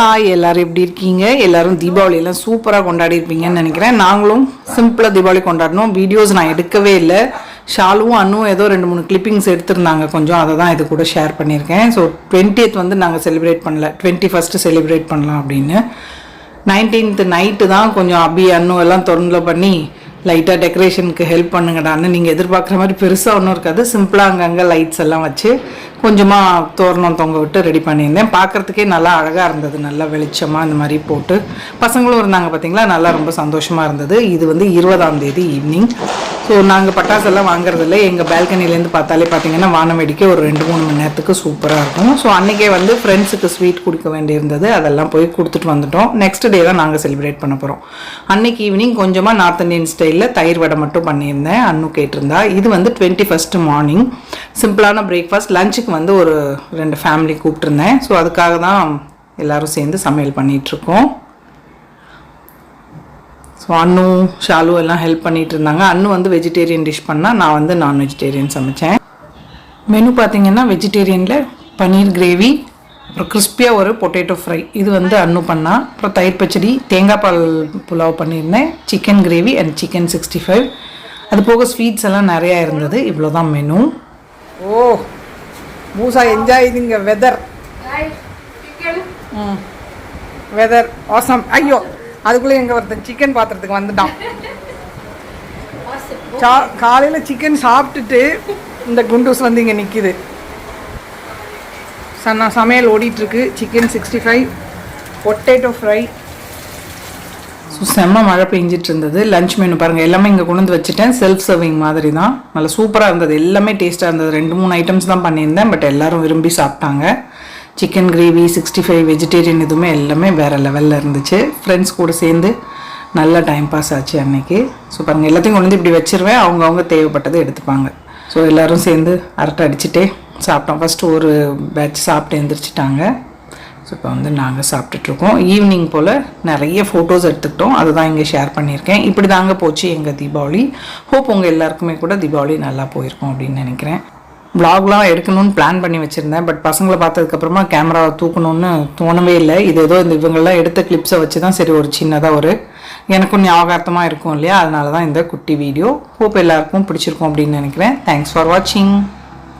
Hi, எல்லோரும் எப்படி இருக்கீங்க? எல்லோரும் தீபாவளியெல்லாம் சூப்பராக கொண்டாடி இருப்பீங்கன்னு நினைக்கிறேன். நாங்களும் சிம்பிளாக தீபாவளி கொண்டாடினோம். வீடியோஸ் நான் எடுக்கவே இல்லை. ஷாலுவும் அண்ணும் ஏதோ 2-3 கிளிப்பிங்ஸ் எடுத்திருந்தாங்க கொஞ்சம், அதை தான் இது கூட ஷேர் பண்ணியிருக்கேன். ஸோ 20th வந்து நாங்கள் செலிப்ரேட் பண்ணல, 21st செலிப்ரேட் பண்ணலாம் அப்படின்னு. 19th நைட்டு தான் கொஞ்சம் அபி அண்ணும் எல்லாம் தொடர்ந்து பண்ணி லைட்டாக டெக்கரேஷனுக்கு ஹெல்ப் பண்ணுங்கடான்னு. நீங்கள் எதிர்பார்க்குற மாதிரி பெருசாக ஒன்றும் இருக்காது. சிம்பிளாக அங்கங்கே லைட்ஸ் எல்லாம் வச்சு கொஞ்சமாக தோரணம் தொங்க விட்டு ரெடி பண்ணியிருந்தேன். பார்க்குறதுக்கே நல்லா அழகாக இருந்தது, நல்லா வெளிச்சமாக இந்த மாதிரி போட்டு. பசங்களும் இருந்தாங்க பார்த்தீங்களா, நல்லா ரொம்ப சந்தோஷமாக இருந்தது. இது வந்து 20ஆம் தேதி ஈவினிங். ஸோ நாங்கள் பட்டாசெல்லாம் வாங்குறதில்ல. எங்கள் பால்கனிலேருந்து பார்த்தாலே பார்த்தீங்கன்னா வானம் வெடிக்க ஒரு 2-3 மணி நேரத்துக்கு சூப்பராக இருக்கும். ஸோ அன்றைக்கே வந்து ஃப்ரெண்ட்ஸுக்கு ஸ்வீட் கொடுக்க வேண்டியிருந்தது, அதெல்லாம் போய் கொடுத்துட்டு வந்துட்டோம். நெக்ஸ்ட் டே தான் நாங்கள் செலிப்ரேட் பண்ண போகிறோம். அன்றைக்கி ஈவினிங் கொஞ்சமாக நார்த் இந்தியன் ஸ்டைலில் தயிர் வடை மட்டும் பண்ணியிருந்தேன். அன்னு கேட்டிருந்தா. இது வந்து 21st மார்னிங் சிம்பிளான பிரேக்ஃபாஸ்ட். லஞ்சுக்கு வந்து ஒரு 2 ஃபேமிலி கூப்பிட்டுருந்தேன். ஸோ அதுக்காக தான் எல்லோரும் சேர்ந்து சமையல் பண்ணிகிட்ருக்கோம். ஸோ அன்னு ஷாலு எல்லாம் ஹெல்ப் பண்ணிகிட்டு இருந்தாங்க. அன்னு வந்து வெஜிடேரியன் டிஷ் பண்ணால், நான் வந்து நான் வெஜிடேரியன் சமைச்சேன். மெனு பார்த்திங்கன்னா வெஜிடேரியனில் பன்னீர் கிரேவி, அப்புறம் கிறிஸ்பியாக ஒரு பொட்டேட்டோ ஃப்ரை, இது வந்து அன்னு பண்ணா. அப்புறம் தயிர் பச்சடி, தேங்காய் பால் புலாவ் பண்ணியிருந்தேன், சிக்கன் கிரேவி அண்ட் சிக்கன் 65. அது போக ஸ்வீட்ஸ் எல்லாம் நிறையா இருந்தது. இவ்வளோ தான் மெனு. ஓ மூசா என்ஜாய் இதுங்க வெதர். Weather awesome. ஐயோ, அதுக்குள்ளே எங்கே ஒருத்தன் சிக்கன் பாத்திரத்துக்கு வந்துட்டான். காலையில் சிக்கன் சாப்பிட்டுட்டு இந்த குண்டூஸ் வந்து இங்கே நிற்கிது. சமையல் ஓடிட்டுருக்கு. Chicken 65, potato fry. ஸோ செம்ம மழை பெஞ்சிட்டு இருந்தது. லஞ்ச் மெனு பாருங்கள், எல்லாமே இங்கே கொண்டு வந்து வச்சுட்டேன். செல்ஃப் சர்விங் மாதிரி தான், நல்லா சூப்பராக இருந்தது. எல்லாமே டேஸ்ட்டாக இருந்தது. 2-3 ஐட்டம்ஸ் தான் பண்ணியிருந்தேன், பட் எல்லோரும் விரும்பி சாப்பிட்டாங்க. சிக்கன் கிரேவி, 65, வெஜிடேரியன், இதுவுமே எல்லாமே வேறு லெவலில் இருந்துச்சு. ஃப்ரெண்ட்ஸ் கூட சேர்ந்து நல்லா டைம் பாஸ் ஆச்சு அன்னைக்கு. ஸோ பாருங்கள், எல்லாத்தையும் கொண்டு வந்து இப்படி வச்சுருவேன், அவங்கவுங்க தேவைப்பட்டதை எடுத்துப்பாங்க. ஸோ எல்லோரும் சேர்ந்து அரட்டை அடிச்சுட்டே சாப்பிட்டோம். ஃபஸ்ட்டு ஒரு பேட்ச் சாப்பிட்டு எழுந்திரிச்சிட்டாங்க. ஸோ இப்போ வந்து நாங்கள் சாப்பிட்டுட்ருக்கோம். ஈவினிங் போல் நிறைய ஃபோட்டோஸ் எடுத்துக்கிட்டோம், அதுதான் இங்கே ஷேர் பண்ணியிருக்கேன். இப்படி தாங்க போச்சு எங்கள் தீபாவளி. ஹோப் உங்கள் எல்லாருக்குமே கூட தீபாவளி நல்லா போயிருக்கும் அப்படின்னு நினைக்கிறேன். விளாக்லாம் எடுக்கணும்னு பிளான் பண்ணி வச்சுருந்தேன், பட் பசங்களை பார்த்ததுக்கப்புறமா கேமராவை தூக்கணும்னு தோணவே இல்லை. இது ஏதோ இந்த இவங்கெல்லாம் எடுத்த கிளிப்ஸை வச்சு தான் சரி ஒரு சின்னதாக ஒரு எனக்கும் ஞாபகார்த்தமாக இருக்கும் இல்லையா, அதனால தான் இந்த குட்டி வீடியோ. ஹோப் எல்லாருக்கும் பிடிச்சிருக்கும் அப்படின்னு நினைக்கிறேன். தேங்க்ஸ் ஃபார் வாட்சிங்.